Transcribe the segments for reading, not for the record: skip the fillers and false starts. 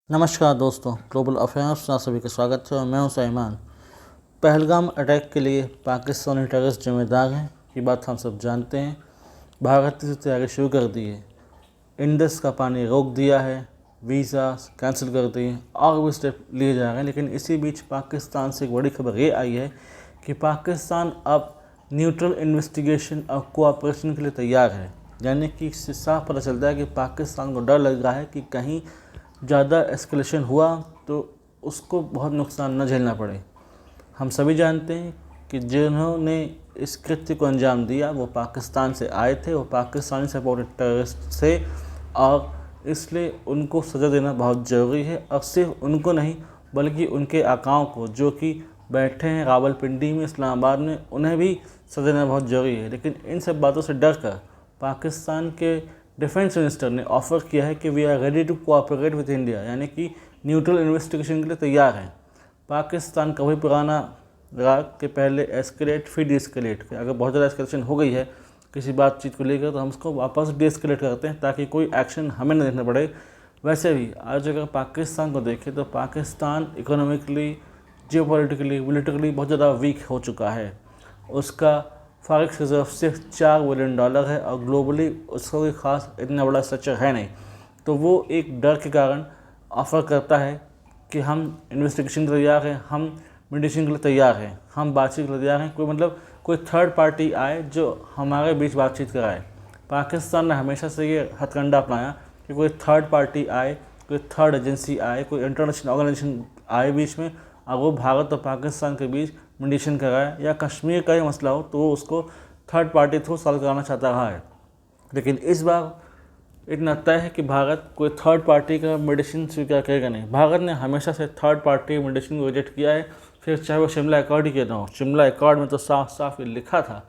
नमस्कार दोस्तों, global affairs में आप सभी का स्वागत है और मैं हूं सईमान। पहलगाम अटैक के लिए पाकिस्तानी टेररिस्ट जिम्मेदार हैं, ये बात हम सब जानते हैं। भारत ने तैयारी शुरू कर दी है, इंडस का पानी रोक दिया है, वीज़ा कैंसिल कर दिए और भी स्टेप लिए जा रहे हैं। लेकिन इसी बीच पाकिस्तान से एक बड़ी खबर ये आई है कि पाकिस्तान अब न्यूट्रल इन्वेस्टिगेशन और कोऑपरेशन के लिए तैयार है। यानी कि इससे साफ पता चलता है कि पाकिस्तान को डर लग रहा है कि कहीं ज़्यादा एस्केलेशन हुआ तो उसको बहुत नुकसान न झेलना पड़े। हम सभी जानते हैं कि जिन्होंने इस कृत्य को अंजाम दिया वो पाकिस्तान से आए थे, वो पाकिस्तानी सपोर्टेड टेररिस्ट थे और इसलिए उनको सज़ा देना बहुत ज़रूरी है। और सिर्फ उनको नहीं बल्कि उनके आकाओं को जो कि बैठे हैं रावलपिंडी में, इस्लामाबाद में, उन्हें भी सज़ा देना बहुत ज़रूरी है। लेकिन इन सब बातों से डर कर पाकिस्तान के डिफेंस मिनिस्टर ने ऑफ़र किया है कि we are ready to cooperate with India, यानी कि न्यूट्रल इन्वेस्टिगेशन के लिए तैयार हैं। पाकिस्तान का वही पुराना राग के पहले एस्केलेट फिर डिस्केलेट, अगर बहुत ज़्यादा एस्केलेशन हो गई है किसी बातचीत को लेकर तो हम उसको वापस डिस्केलेट करते हैं ताकि कोई एक्शन हमें न देखना पड़े। वैसे भी आज अगर पाकिस्तान को देखें तो पाकिस्तान इकोनॉमिकली, जियोपॉलिटिकली, मिलिटरली बहुत ज़्यादा वीक हो चुका है। उसका फॉरेक्स रिजर्व सिर्फ $4 बिलियन है और ग्लोबली उसका कोई ख़ास इतना बड़ा स्ट्रक्चर है नहीं। तो वो एक डर के कारण ऑफ़र करता है कि हम इन्वेस्टिगेशन के लिए तैयार हैं, हम मेडिसिन के लिए तैयार हैं, हम बातचीत के लिए तैयार हैं। कोई थर्ड पार्टी आए जो हमारे बीच बातचीत कराए। पाकिस्तान ने हमेशा से ये हथकंडा अपनाया कि कोई थर्ड पार्टी आए, कोई थर्ड एजेंसी आए, कोई इंटरनेशनल ऑर्गेनाइजेशन आए बीच में और वो भारत और पाकिस्तान के बीच मेडिएशन कराए, या कश्मीर का ही मसला हो तो वो उसको थर्ड पार्टी थ्रू सॉल्व कराना चाहता रहा है। लेकिन इस बार इतना तय है कि भारत कोई थर्ड पार्टी का मेडिसिन स्वीकार करेगा नहीं। भारत ने हमेशा से थर्ड पार्टी मेडिसिन को रिजेक्ट किया है, फिर चाहे वो शिमला एकॉर्ड ही क्यों ना हो। शिमला एकॉर्ड में तो साफ साफ ये लिखा था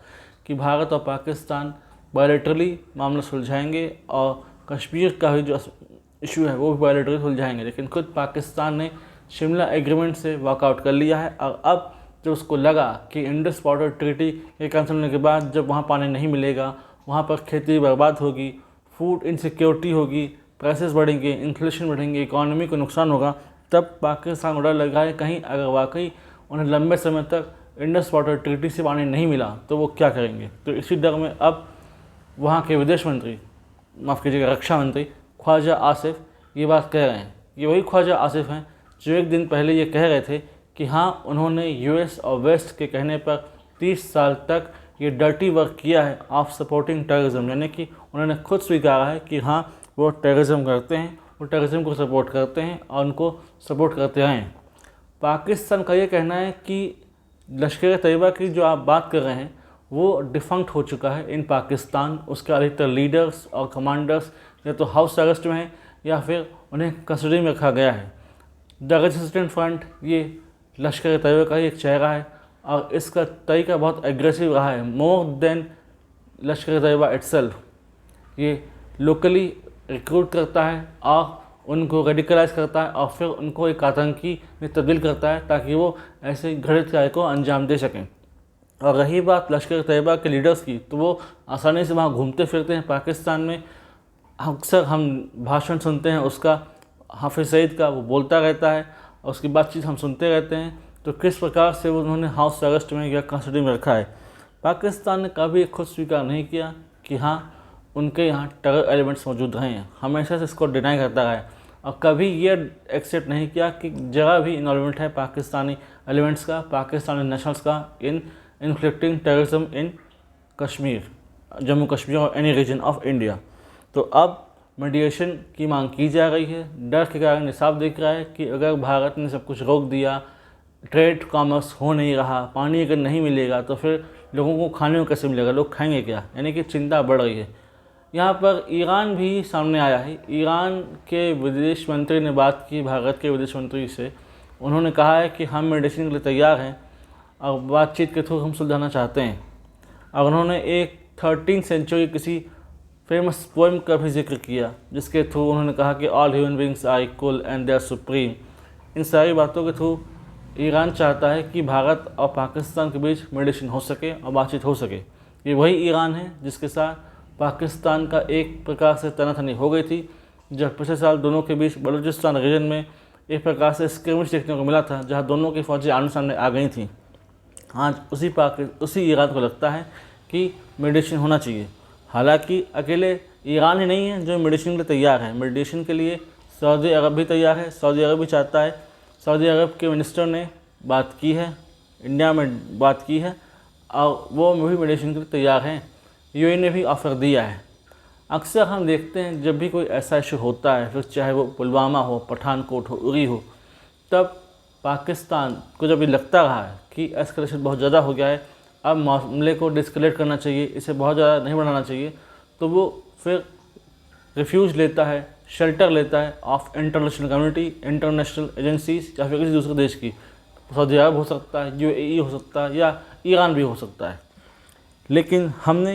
कि भारत और पाकिस्तान बायलैटरली मामला सुलझाएंगे और कश्मीर का भी जो इशू है वो भी बायलैटरली सुलझाएंगे। लेकिन खुद पाकिस्तान ने शिमला एग्रीमेंट से वॉकआउट कर लिया है और अब जब उसको लगा कि इंडस वाटर ट्रीटी के कैंसिल होने के बाद जब वहाँ पानी नहीं मिलेगा, वहाँ पर खेती बर्बाद होगी, फूड इनसिक्योरिटी होगी, प्राइसेस बढ़ेंगे, इन्फ्लेशन बढ़ेंगे, इकोनॉमी को नुकसान होगा, तब पाकिस्तान को डर लगा है कहीं अगर वाकई उन्हें लंबे समय तक इंडस वाटर ट्रीटी से पानी नहीं मिला तो वो क्या करेंगे। तो इसी डर में अब वहाँ के विदेश मंत्री, माफ़ कीजिएगा रक्षा मंत्री ख्वाजा आसिफ ये बात कह रहे हैं। ये वही ख्वाजा आसिफ हैं जो एक दिन पहले ये कह रहे थे कि हाँ उन्होंने यूएस और वेस्ट के कहने पर 30 साल तक ये डर्टी वर्क किया है ऑफ सपोर्टिंग टेररिज्म, यानी कि उन्होंने खुद स्वीकारा है कि हाँ वो टेररिज्म करते हैं, वो टेररिज्म को सपोर्ट करते हैं और उनको सपोर्ट करते हैं। पाकिस्तान का ये कहना है कि लश्कर तैयबा की जो आप बात कर रहे हैं वो डिफंक्ट हो चुका है इन पाकिस्तान। उसके अधिकतर लीडर्स और कमांडर्स या तो हाउस अरेस्ट में हैं या फिर उन्हें कस्टडी में रखा गया है। द रेजिस्टेंट फ्रंट ये लश्कर तैयबा का ही एक चेहरा है और इसका तरीका बहुत एग्रेसिव रहा है, मोर देन लश्कर तैयबा इटसेल्फ। ये लोकली रिक्रूट करता है और उनको रेडिकलाइज करता है और फिर उनको एक आतंकी में तब्दील करता है ताकि वो ऐसे घृणित कार्य को अंजाम दे सकें। और रही बात लश्कर तैयबा के लीडर्स की, तो वो आसानी से वहाँ घूमते फिरते हैं पाकिस्तान में। अक्सर हम भाषण सुनते हैं उसका, हाफिज़ सईद का, वो बोलता रहता है और उसकी बातचीत हम सुनते रहते हैं। तो किस प्रकार से उन्होंने हाउस अरेस्ट में या कस्टडी में रखा है। पाकिस्तान ने कभी खुद स्वीकार नहीं किया कि हाँ उनके यहाँ टेरर एलिमेंट्स मौजूद रहे हैं, हमेशा से इसको डिनाई करता रहा है और कभी ये एक्सेप्ट नहीं किया कि जगह भी इन्वॉल्वमेंट है पाकिस्तानी एलिमेंट्स का, पाकिस्तानी नेशनल्स का in inflicting terrorism in Kashmir, Jammu Kashmir और एनी रीजन ऑफ इंडिया। तो अब मीडिएशन की मांग की जा रही है। डर के कारण साफ दिख रहा है कि अगर भारत ने सब कुछ रोक दिया, ट्रेड कॉमर्स हो नहीं रहा, पानी अगर नहीं मिलेगा तो फिर लोगों को खाने को कैसे मिलेगा, लोग खाएंगे क्या, यानी कि चिंता बढ़ रही है। यहाँ पर ईरान भी सामने आया है। ईरान के विदेश मंत्री ने बात की भारत के विदेश मंत्री से। उन्होंने कहा है कि हम मेडिसिन के लिए तैयार हैं और बातचीत के थ्रू हम सुलझाना चाहते हैं। और उन्होंने एक 13वीं सेंचुरी किसी फेमस पोएम का भी जिक्र किया जिसके थ्रू उन्होंने कहा कि all human beings are equal and they are supreme. इन सारी बातों के थ्रू ईरान चाहता है कि भारत और पाकिस्तान के बीच मेडिएशन हो सके और बातचीत हो सके। ये वही ईरान है जिसके साथ पाकिस्तान का एक प्रकार से तनातनी हो गई थी जब पिछले साल दोनों के बीच बलूचिस्तान रीजन में एक प्रकार से स्क्रिमिश देखने को मिला था, जहां दोनों की फौजें आमने सामने आ गई थी। आज उसी ईरान को लगता है कि मेडिटेशन होना चाहिए। हालांकि अकेले ईरान ही नहीं है जो मेडिटेशन के लिए तैयार है, मेडिटेशन के लिए सऊदी अरब भी तैयार है। सऊदी अरब भी चाहता है। सऊदी अरब के मिनिस्टर ने बात की है, इंडिया में बात की है और वो भी मेडिटेशन के लिए तैयार हैं। यूएई ने भी ऑफ़र दिया है। अक्सर हम देखते हैं जब भी कोई ऐसा इशू होता है, फिर चाहे वो पुलवामा हो, पठानकोट हो, उरी हो, तब पाकिस्तान को जब ये लगता रहा है कि एस्केलेशन बहुत ज़्यादा हो गया है, अब मामले को डिस्कलेट करना चाहिए, इसे बहुत ज़्यादा नहीं बढ़ाना चाहिए, तो वो फिर रिफ्यूज लेता है, शेल्टर लेता है of international community, international agencies या फिर किसी दूसरे देश की। सऊदी अरब हो सकता है, यूएई हो सकता है या ईरान भी हो सकता है। लेकिन हमने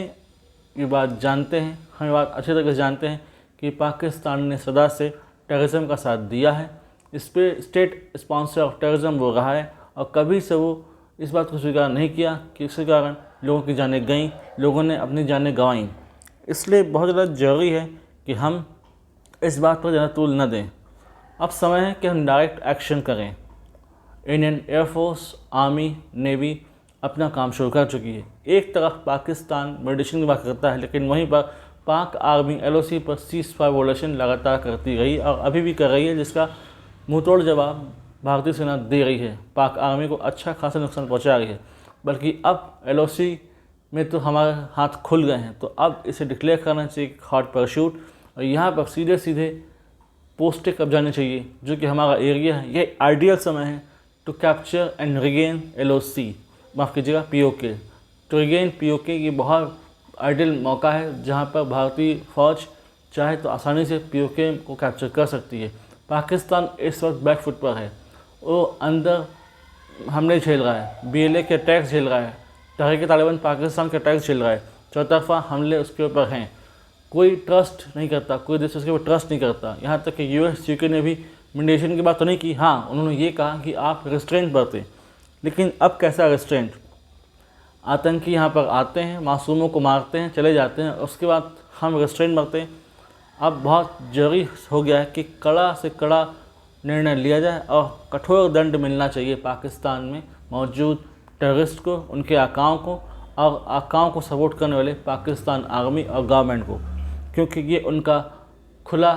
ये बात जानते हैं, हम ये बात अच्छे तरीके से जानते हैं कि पाकिस्तान ने सदा से टेररिज्म का साथ दिया है। इस पर स्टेट स्पॉन्सर ऑफ टेररिज्म वो रहा है और कभी से वो इस बात को स्वीकार नहीं किया कि इसके कारण लोगों की जानें गईं, लोगों ने अपनी जानें गंवाईं। इसलिए बहुत ज़्यादा ज़रूरी है कि हम इस बात पर ज़्यादा तूल न दें। अब समय है कि हम डायरेक्ट एक्शन करें। इंडियन एयरफोर्स, आर्मी, नेवी अपना काम शुरू कर चुकी है। एक तरफ पाकिस्तान मेडिटेशन की बात करता है, लेकिन वहीं पर पाक आर्मी एलओसी पर सीज़ फायर वायलेशन लगातार करती रही और अभी भी कर रही है, जिसका मुंहतोड़ जवाब भारतीय सेना दे रही है। पाक आर्मी को अच्छा खासा नुकसान पहुंचा रही है। बल्कि अब एलओसी में तो हमारे हाथ खुल गए हैं, तो अब इसे डिक्लेयर करना चाहिए हॉट परशूट और यहाँ पर सीधे सीधे पोस्टें कब जानी चाहिए, जो कि हमारा एरिया है। ये आइडियल समय है to capture and regain LOC, माफ़ कीजिएगा पीओके, टू रिगेन पीओके। ये बहुत आइडियल मौका है जहाँ पर भारतीय फ़ौज चाहे तो आसानी से पीओके को कैप्चर कर सकती है। पाकिस्तान इस वक्त बैक फुट पर है, वो अंदर हमले झेल रहा है, बीएलए के अटैक्स झेल रहा है, तहरीक तालिबान पाकिस्तान के अटैक्स झेल रहा है, चौतरफा हमले उसके ऊपर हैं। कोई ट्रस्ट नहीं करता, कोई देश उसके ऊपर ट्रस्ट नहीं करता। यहाँ तक कि यूएस यूके ने भी मेडिटेशन की बात तो नहीं की, हाँ उन्होंने ये कहा कि आप रेस्ट्रेंट बरतें। लेकिन अब कैसा रेस्ट्रेंट? आतंकी यहाँ पर आते हैं, मासूमों को मारते हैं, चले जाते हैं, उसके बाद हम रेस्ट्रेंट बरतें। अब बहुत ज़रूरी हो गया है कि कड़ा से कड़ा निर्णय लिया जाए और कठोर दंड मिलना चाहिए पाकिस्तान में मौजूद टेररिस्ट को, उनके आकाओं को और आकाओं को सपोर्ट करने वाले पाकिस्तान आर्मी और गवर्नमेंट को, क्योंकि ये उनका खुला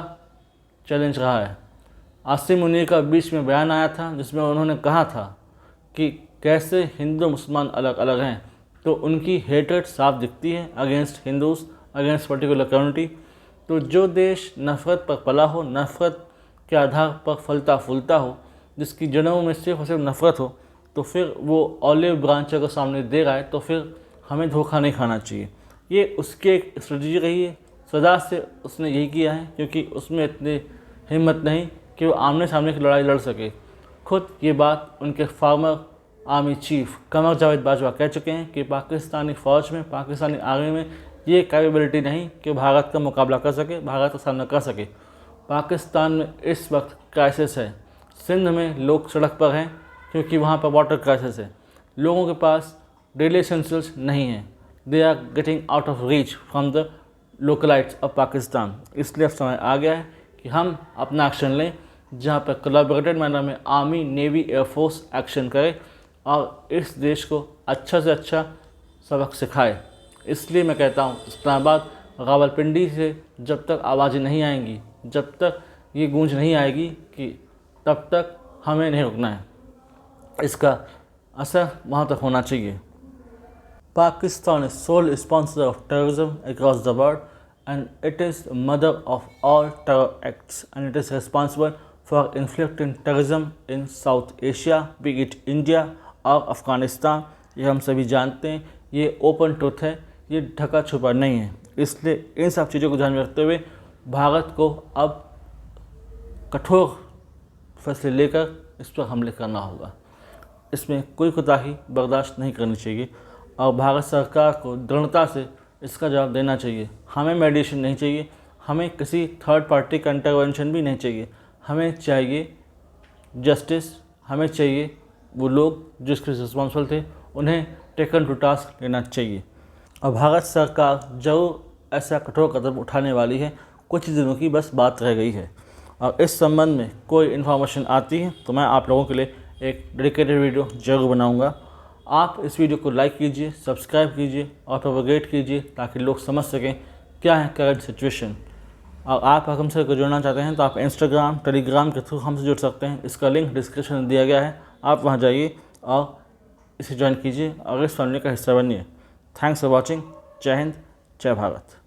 चैलेंज रहा है। आसिम मुनीर का बीच में बयान आया था जिसमें उन्होंने कहा था कि कैसे हिंदू मुसलमान अलग अलग हैं, तो उनकी हेट्रेड साफ दिखती है against Hindus, against particular community. तो जो देश नफ़रत पर पला हो, नफ़रत के आधार पर फलता फूलता हो, जिसकी जड़ों में सिर्फ और सिर्फ नफ़रत हो, तो फिर वो ऑलिव ब्रांच को सामने दे रहा है, तो फिर हमें धोखा नहीं खाना चाहिए। ये उसकी एक स्ट्रेटजी रही है, सदा से उसने यही किया है, क्योंकि उसमें इतनी हिम्मत नहीं कि वो आमने सामने की लड़ाई लड़ सके। खुद ये बात उनके farmer army chief Qamar Javed Bajwa कह चुके हैं कि पाकिस्तानी फ़ौज में, पाकिस्तानी आर्मी में ये कैपेबिलिटी नहीं कि भारत का मुकाबला कर सके, भारत का सामना कर सके। पाकिस्तान में इस वक्त क्राइसिस है। सिंध में लोग सड़क पर हैं क्योंकि वहाँ पर वाटर क्राइसिस है। लोगों के पास डेली एसेंशियल्स नहीं है, they are getting out of reach from the localites of Pakistan. इसलिए अब समय आ गया है कि हम अपना एक्शन लें, जहाँ पर कोलैबोरेटेड मैनर में आर्मी, नेवी, एयरफोर्स एक्शन करे और इस देश को अच्छा से अच्छा सबक सिखाए। इसलिए मैं कहता हूँ इस्लामाबाद, रावलपिंडी से जब तक आवाज़ें नहीं आएंगी, जब तक ये गूंज नहीं आएगी कि तब तक हमें नहीं रुकना है। इसका असर वहाँ तक होना चाहिए। Pakistan is sole sponsor of terrorism across the world, and it is the mother of all terror acts, and it is responsible for inflicting terrorism in South Asia, be it India और अफ़गानिस्तान। ये हम सभी जानते हैं, ये open truth है, ये ढका छुपा नहीं है। इसलिए इन सब चीज़ों को ध्यान में रखते हुए भारत को अब कठोर फैसले लेकर इस पर हमले करना होगा। इसमें कोई कोताही बर्दाश्त नहीं करनी चाहिए और भारत सरकार को दृढ़ता से इसका जवाब देना चाहिए। हमें मेडिएशन नहीं चाहिए, हमें किसी थर्ड पार्टी का इंटरवेंशन भी नहीं चाहिए। हमें चाहिए जस्टिस, हमें चाहिए वो लोग जो इसके रिस्पॉन्सिबल थे उन्हें टेकन टू टास्क लेना चाहिए। और भारत सरकार जरूर ऐसा कठोर कदम उठाने वाली है। कुछ दिनों की बस बात रह गई है। और इस संबंध में कोई इन्फॉर्मेशन आती है तो मैं आप लोगों के लिए एक डेडिकेटेड वीडियो जरूर बनाऊंगा। आप इस वीडियो को लाइक कीजिए, सब्सक्राइब कीजिए और प्रोपेगेट कीजिए ताकि लोग समझ सकें क्या है करंट सिचुएशन। और आप हमसे जुड़ना चाहते हैं तो आप इंस्टाग्राम, टेलीग्राम के थ्रू हमसे जुड़ सकते हैं। इसका लिंक डिस्क्रिप्शन में दिया गया है, आप वहां जाइए और इसे ज्वाइन कीजिए और इस फैमिली का हिस्सा बनिए। Thanks for watching. जय हिंद, जय भारत।